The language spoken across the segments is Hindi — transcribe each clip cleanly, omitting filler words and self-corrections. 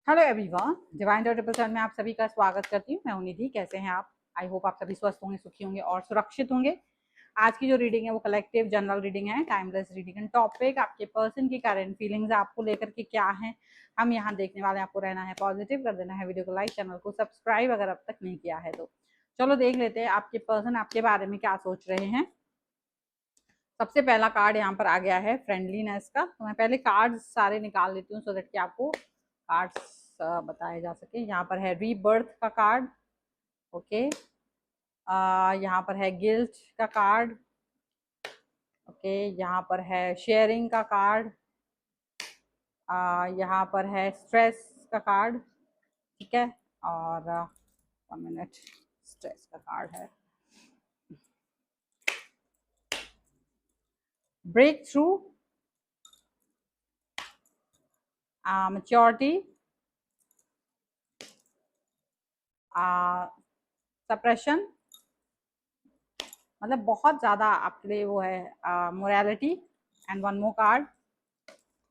Hello everyone, divine triple seven में आप सभी का स्वागत करती हूँ। मैं हूं निधि। कैसे हैं आप? आई होप आप सभी स्वस्थ होंगे, सुखी होंगे और सुरक्षित होंगे। आज की जो रीडिंग है वो कलेक्टिव जनरल रीडिंग है, टाइमलेस रीडिंग एंड टॉपिक आपके पर्सन की करंट फीलिंग्स आपको लेकर के क्या है हम यहाँ देखने वाले हैं। आपको रहना है पॉजिटिव, कर देना है वीडियो को लाइक, चैनल को सब्सक्राइब अगर अब तक नहीं किया है तो। चलो देख लेते हैं आपके पर्सन आपके बारे में क्या सोच रहे हैं। सबसे पहला कार्ड यहाँ पर आ गया है फ्रेंडलीनेस का। तो मैं पहले कार्ड सारे निकाल लेती हूँ सो दैट कि आपको कार्ड्स बताए जा सके। यहाँ पर है रीबर्थ का कार्ड, ओके। यहाँ पर है गिल्ट का कार्ड, ओके। यहाँ पर है शेयरिंग का कार्ड, यहाँ पर है स्ट्रेस का कार्ड, ठीक है। और 1 मिनट, स्ट्रेस का कार्ड है ब्रेक थ्रू, मैच्योरिटी, सप्रेशन, मतलब बहुत ज्यादा आपके लिए वो है morality. And one more card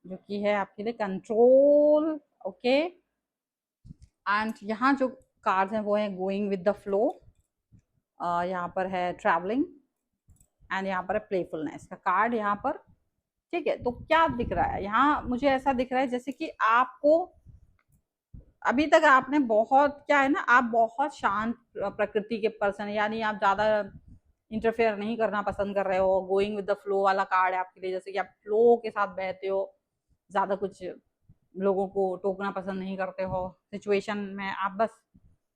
जो कि है आपके लिए कंट्रोल, ओके। एंड यहाँ जो कार्ड हैं वो है गोइंग विद द फ्लो, यहाँ पर है ट्रैवलिंग एंड यहाँ पर है प्लेफुलनेस का कार्ड यहाँ पर, ठीक है। तो क्या दिख रहा है यहाँ? मुझे ऐसा दिख रहा है जैसे कि आपको अभी तक आपने बहुत क्या है ना, आप बहुत शांत प्रकृति के पर्सन, यानी आप ज्यादा इंटरफेयर नहीं करना पसंद कर रहे हो। गोइंग विद द फ्लो वाला कार्ड है आपके लिए, जैसे कि आप फ्लो के साथ बहते हो, ज्यादा कुछ लोगों को टोकना पसंद नहीं करते हो। सिचुएशन में आप बस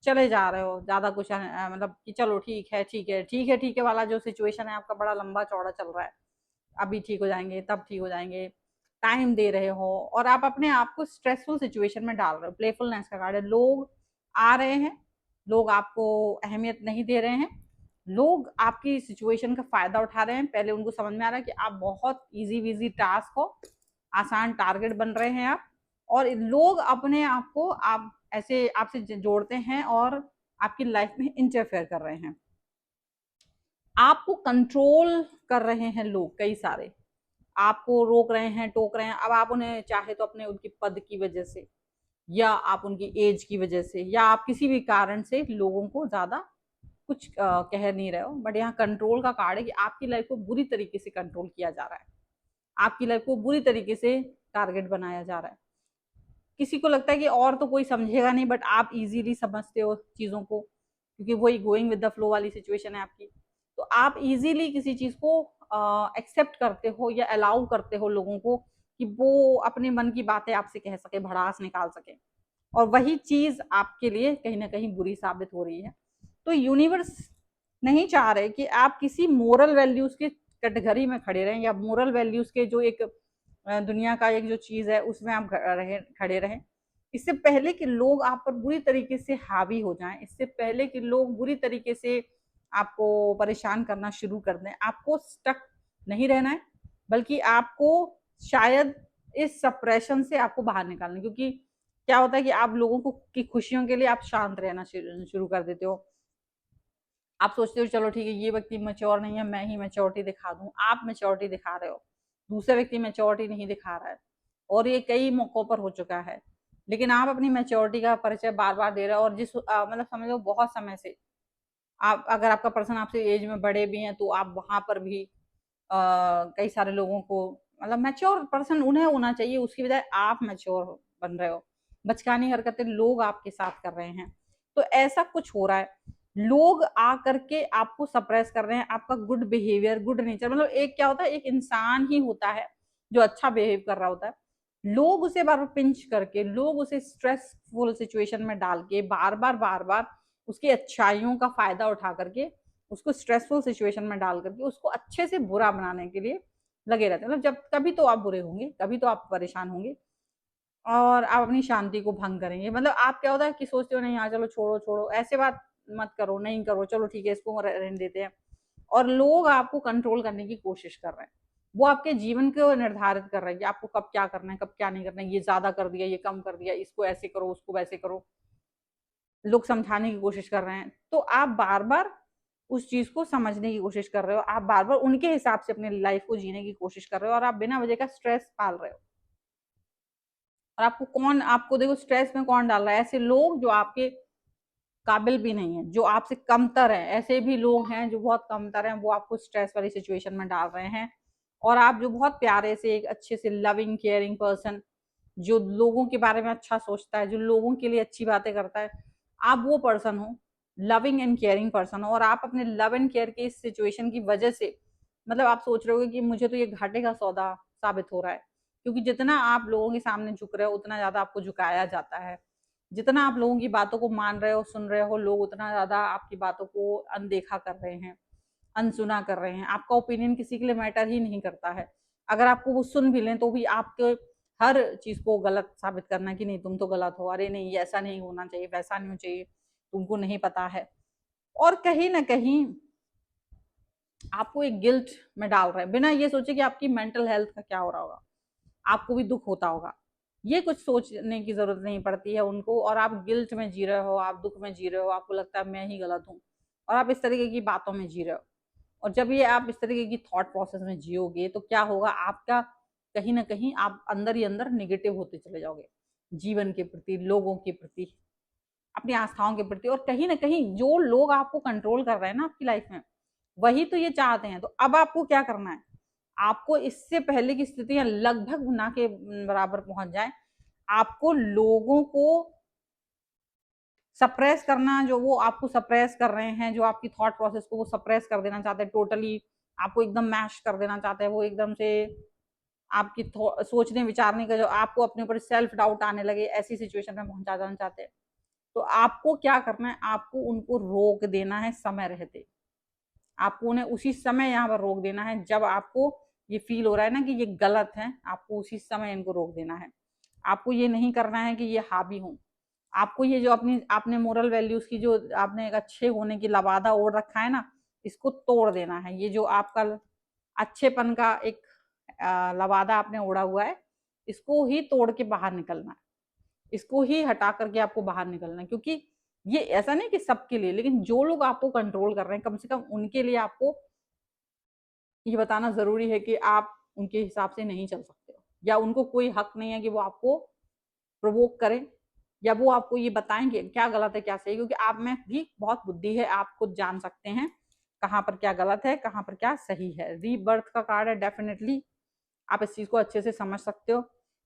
चले जा रहे हो, ज्यादा कुछ मतलब कि चलो ठीक है ठीक है ठीक है ठीक है वाला जो सिचुएशन है आपका बड़ा लंबा चौड़ा चल रहा है। अभी ठीक हो जाएंगे, तब ठीक हो जाएंगे, टाइम दे रहे हो और आप अपने आप को स्ट्रेसफुल सिचुएशन में डाल रहे हो। प्लेफुलनेस का कार्ड है। लोग आ रहे हैं, लोग आपको अहमियत नहीं दे रहे हैं, लोग आपकी सिचुएशन का फायदा उठा रहे हैं। पहले उनको समझ में आ रहा है कि आप बहुत इजी विजी टास्क हो, आसान टारगेट बन रहे हैं आप, और लोग अपने आप को आप ऐसे आपसे जोड़ते हैं और आपकी लाइफ में इंटरफेयर कर रहे हैं। आपको कंट्रोल कर रहे हैं लोग, कई सारे आपको रोक रहे हैं, टोक रहे हैं। अब आप उन्हें चाहे तो अपने उनकी पद की वजह से, या आप उनकी एज की वजह से, या आप किसी भी कारण से लोगों को ज्यादा कुछ कह नहीं रहे हो। बट यहाँ कंट्रोल का कार्ड है कि आपकी लाइफ को बुरी तरीके से कंट्रोल किया जा रहा है, आपकी लाइफ को बुरी तरीके से टारगेट बनाया जा रहा है। किसी को लगता है कि और तो कोई समझेगा नहीं, बट आप इजीली समझते हो चीजों को, क्योंकि वही गोइंग विद द फ्लो वाली सिचुएशन है आपकी। तो आप इजीली किसी चीज को एक्सेप्ट करते हो या अलाउ करते हो लोगों को कि वो अपने मन की बातें आपसे कह सके, भड़ास निकाल सके, और वही चीज आपके लिए कहीं ना कहीं बुरी साबित हो रही है। तो यूनिवर्स नहीं चाह रहे कि आप किसी मोरल वैल्यूज के कटघरी में खड़े रहें, या मोरल वैल्यूज के जो एक दुनिया का एक जो चीज है उसमें आप खड़े रहें। इससे पहले कि लोग आप पर बुरी तरीके से हावी हो जाएं, इससे पहले कि लोग बुरी तरीके से आपको परेशान करना शुरू कर दें, आपको स्टक नहीं रहना है, बल्कि आपको शायद इस सप्रेशन से आपको बाहर निकालना। क्योंकि क्या होता है कि आप लोगों को की खुशियों के लिए आप शांत रहना शुरू कर देते हो। आप सोचते हो चलो ठीक है, ये व्यक्ति मेच्योर नहीं है, मैं ही मेच्योरिटी दिखा दूं। आप मेच्योरिटी दिखा रहे हो, दूसरा व्यक्ति मेच्योरिटी नहीं दिखा रहा है, और ये कई मौकों पर हो चुका है। लेकिन आप अपनी मेच्योरिटी का परिचय बार बार दे रहे हो, और जिस मतलब समझ लो बहुत समय से आप, अगर आपका पर्सन आपसे एज में बड़े भी हैं तो आप वहां पर भी कई सारे लोगों को, मतलब मैच्योर पर्सन उन्हें होना चाहिए, उसकी बजाय आप मैच्योर बन रहे हो। बचकानी हरकतें लोग आपके साथ कर रहे हैं। तो ऐसा कुछ हो रहा है, लोग आ करके आपको सप्रेस कर रहे हैं, आपका गुड बिहेवियर, गुड नेचर। मतलब एक क्या होता है, एक इंसान ही होता है जो अच्छा बिहेव कर रहा होता है, लोग उसे बार बार पिंच करके, लोग उसे स्ट्रेसफुल सिचुएशन में डाल के, बार बार उसकी अच्छाइयों का फायदा उठा करके, उसको स्ट्रेसफुल सिचुएशन में डाल करके उसको अच्छे से बुरा बनाने के लिए लगे रहते हैं। मतलब जब कभी तो आप बुरे होंगे, कभी तो आप परेशान होंगे, और आप अपनी शांति को भंग करेंगे। मतलब आप क्या होता है कि सोचते हो नहीं यार चलो छोड़ो छोड़ो, ऐसे बात मत करो, नहीं करो, चलो ठीक है इसको रहने देते हैं। और लोग आपको कंट्रोल करने की कोशिश कर रहे हैं, वो आपके जीवन को निर्धारित कर रहे हैं कि आपको कब क्या करना है, कब क्या नहीं करना है। ये ज्यादा कर दिया, ये कम कर दिया, इसको ऐसे करो, उसको वैसे करो, लोग समझाने की कोशिश कर रहे हैं। तो आप बार बार उस चीज को समझने की कोशिश कर रहे हो, आप बार बार उनके हिसाब से अपनी लाइफ को जीने की कोशिश कर रहे हो, और आप बिना वजह का स्ट्रेस पाल रहे हो। और आपको देखो स्ट्रेस में कौन डाल रहा है, ऐसे लोग जो आपके काबिल भी नहीं है, जो आपसे कमतर है, ऐसे भी लोग हैं जो बहुत कमतर हैं, वो आपको स्ट्रेस वाली सिचुएशन में डाल रहे हैं। और आप जो बहुत प्यारे से एक अच्छे से लविंग केयरिंग पर्सन, जो लोगों के बारे में अच्छा सोचता है, जो लोगों के लिए अच्छी बातें करता है, आप वो पर्सन हो, लविंग एंड केयरिंग पर्सन हो। और आप अपने लव एंड केयर की इस सिचुएशन की वजह से मतलब आप सोच रहे हो कि मुझे तो ये घाटे का सौदा साबित हो रहा है, क्योंकि जितना आप लोगों के सामने झुक रहे हो उतना ज्यादा आपको झुकाया जाता है। जितना आप लोगों की बातों को मान रहे हो, सुन रहे हो, लोग उतना ज्यादा आपकी बातों को अनदेखा कर रहे हैं, अनसुना कर रहे हैं। आपका ओपिनियन किसी के लिए मैटर ही नहीं करता है। अगर आपको वो सुन भी लें तो भी आपके हर चीज को गलत साबित करना कि नहीं तुम तो गलत हो, अरे नहीं ऐसा नहीं होना चाहिए, वैसा नहीं होना चाहिए, तुमको नहीं पता है। और कहीं ना कहीं आपको एक गिल्ट में डाल रहे हैं, बिना ये सोचे कि आपकी मेंटल हेल्थ का क्या हो रहा होगा, आपको भी दुख होता होगा। ये कुछ सोचने की जरूरत नहीं पड़ती है उनको, और आप गिल्ट में जी रहे हो, आप दुख में जी रहे हो, आपको लगता है मैं ही गलत हूँ, और आप इस तरीके की बातों में जी रहे हो। और जब ये आप इस तरीके की थॉट प्रोसेस में जियोगे तो क्या होगा, आपका कहीं ना कहीं आप अंदर ही अंदर निगेटिव होते चले जाओगे, जीवन के प्रति, लोगों के प्रति, अपनी आस्थाओं के प्रति। और कहीं ना कहीं जो लोग आपको कंट्रोल कर रहे हैं ना आपकी लाइफ में, वही तो ये चाहते हैं। तो अब आपको क्या करना है, आपको इससे पहले की स्थितियां लगभग ना के बराबर पहुंच जाए, आपको लोगों को सप्रेस करना, जो वो आपको सप्रेस कर रहे हैं, जो आपकी थॉट प्रोसेस को वो सप्रेस कर देना चाहते हैं, टोटली आपको एकदम मैश कर देना चाहते हैं, वो एकदम से आपकी सोचने विचारने का, जो आपको अपने ऊपर सेल्फ डाउट आने लगे, ऐसी सिचुएशन में पहुंचा जाना चाहते हैं। तो आपको क्या करना है, आपको उनको रोक देना है समय रहते। आपको उन्हें उसी समय यहाँ पर रोक देना है, जब आपको ये फील हो रहा है ना कि ये गलत है, आपको उसी समय इनको रोक देना है। आपको ये नहीं करना है कि ये हावी हो। आपको ये जो अपनी आपने मोरल वैल्यूज की जो आपने एक अच्छे होने की लबादा ओढ़ रखा है ना, इसको तोड़ देना है। ये जो आपका अच्छेपन का एक लबादा आपने ओढ़ा हुआ है, इसको ही तोड़ के बाहर निकलना है, इसको ही हटा करके आपको बाहर निकलना है। क्योंकि ये ऐसा नहीं कि सबके लिए, लेकिन जो लोग आपको कंट्रोल कर रहे हैं, कम से कम उनके लिए आपको ये बताना जरूरी है कि आप उनके हिसाब से नहीं चल सकते हो, या उनको कोई हक नहीं है कि वो आपको प्रोवोक करें, या वो आपको ये बताएंगे क्या गलत है क्या सही। क्योंकि आप में भी बहुत बुद्धि है, आप खुद जान सकते हैं कहाँ पर क्या गलत है, कहाँ पर क्या सही है। रीबर्थ का कार्ड है, डेफिनेटली आप इस चीज को अच्छे से समझ सकते हो,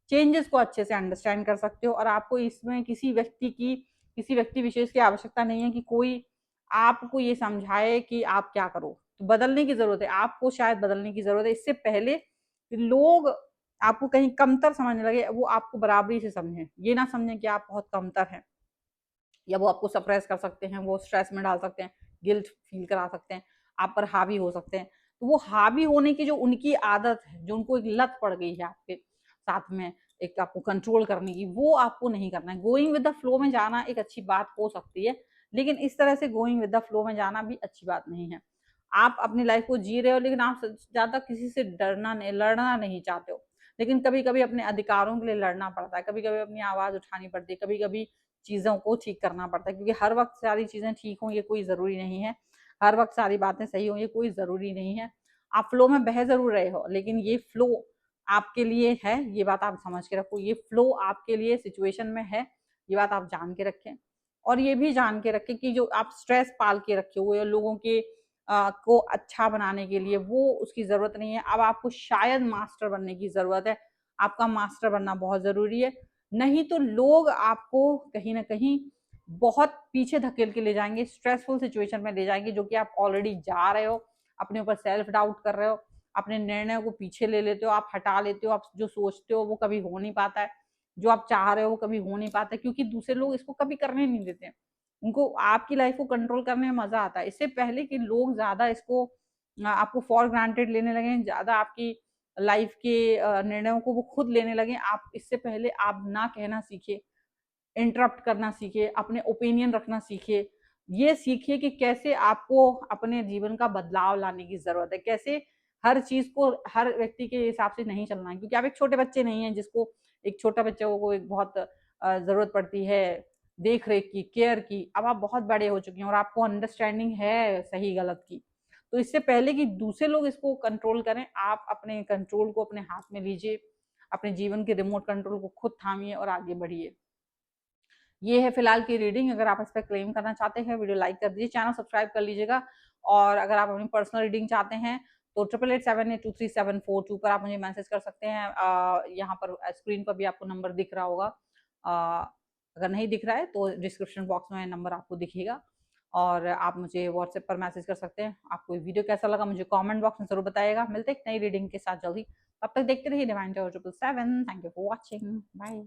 चेंजेस को अच्छे से अंडरस्टैंड कर सकते हो। और आपको इसमें किसी व्यक्ति विशेष की आवश्यकता नहीं है कि कोई आपको ये समझाए कि आप क्या करो। तो बदलने की जरूरत है, आपको शायद बदलने की जरूरत है, इससे पहले लोग आपको कहीं कमतर समझने लगे, वो आपको बराबरी से समझें। ये ना समझें कि आप बहुत कमतर हैं, या वो आपको सप्रेस कर सकते हैं, वो स्ट्रेस में डाल सकते हैं, गिल्ट फील करा सकते हैं, आप पर हावी हो सकते हैं। तो वो हावी होने की जो उनकी आदत है, जो उनको एक लत पड़ गई है आपके साथ में, एक आपको कंट्रोल करने की, वो आपको नहीं करना है। गोइंग विद द फ्लो में जाना एक अच्छी बात हो सकती है, लेकिन इस तरह से गोइंग विद द फ्लो में जाना भी अच्छी बात नहीं है। आप अपनी लाइफ को जी रहे हो, लेकिन आप ज्यादा किसी से डरना नहीं, लड़ना नहीं चाहते हो, लेकिन कभी कभी अपने अधिकारों के लिए लड़ना पड़ता है, कभी कभी अपनी आवाज उठानी पड़ती है, कभी कभी चीजों को ठीक करना पड़ता है। क्योंकि हर वक्त सारी चीजें ठीक हों ये कोई जरूरी नहीं है, हर वक्त सारी बातें सही हों ये कोई जरूरी नहीं है। आप फ्लो में बह जरूर रहे हो, लेकिन ये फ्लो आपके लिए है, ये बात आप समझ के रखो। ये फ्लो आपके लिए सिचुएशन में है, ये बात आप जान के रखें। और ये भी जान के रखें कि जो आप स्ट्रेस पाल के रखे हुए लोगों के को अच्छा बनाने के लिए, वो उसकी जरूरत नहीं है। अब आपको शायद मास्टर बनने की जरूरत है, आपका मास्टर बनना बहुत जरूरी है। नहीं तो लोग आपको कहीं ना कहीं बहुत पीछे धकेल के ले जाएंगे, स्ट्रेसफुल सिचुएशन में ले जाएंगे, जो कि आप ऑलरेडी जा रहे हो, अपने ऊपर सेल्फ डाउट कर रहे हो, अपने निर्णयों को पीछे ले लेते हो, आप हटा लेते हो, आप जो सोचते हो वो कभी हो नहीं पाता है, जो आप चाह रहे हो वो कभी हो नहीं पाता है, क्योंकि दूसरे लोग इसको कभी करने नहीं देते। उनको आपकी लाइफ को कंट्रोल करने में मजा आता है। इससे पहले कि लोग ज्यादा इसको आपको फॉर ग्रांटेड लेने लगे, ज्यादा आपकी लाइफ के निर्णयों को वो खुद लेने लगे, आप इससे पहले आप ना कहना सीखे, इंटरप्ट करना सीखे, अपने ओपिनियन रखना सीखे। ये सीखिए कि कैसे आपको अपने जीवन का बदलाव लाने की जरूरत है, कैसे हर चीज को हर व्यक्ति के हिसाब से नहीं चलना है। क्योंकि आप एक छोटे बच्चे नहीं है जिसको एक छोटा बच्चे को एक बहुत जरूरत पड़ती है देख रेख की, केयर की। अब आप बहुत बड़े हो चुके हैं और आपको अंडरस्टैंडिंग है सही गलत की। तो इससे पहले कि दूसरे लोग इसको कंट्रोल करें, आप अपने कंट्रोल को अपने हाथ में लीजिए, अपने जीवन के रिमोट कंट्रोल को खुद थामिए और आगे बढ़िए। ये है फिलहाल की रीडिंग। अगर आप इस पर क्लेम करना चाहते हैं, वीडियो लाइक कर दीजिए, चैनल सब्सक्राइब कर लीजिएगा। और अगर आप अपनी पर्सनल रीडिंग चाहते हैं तो 8887823742 पर आप मुझे मैसेज कर सकते हैं। यहाँ पर स्क्रीन पर भी आपको नंबर दिख रहा होगा। अगर नहीं दिख रहा है तो डिस्क्रिप्शन बॉक्स में नंबर आपको दिखेगा, और आप मुझे व्हाट्सएप पर मैसेज कर सकते हैं। आपको वीडियो कैसा लगा मुझे कमेंट बॉक्स में जरूर बताइएगा। मिलते हैं एक नई रीडिंग के साथ जल्दी, तब तक देखते रहिए divine tower 777। Thank you for watching, bye.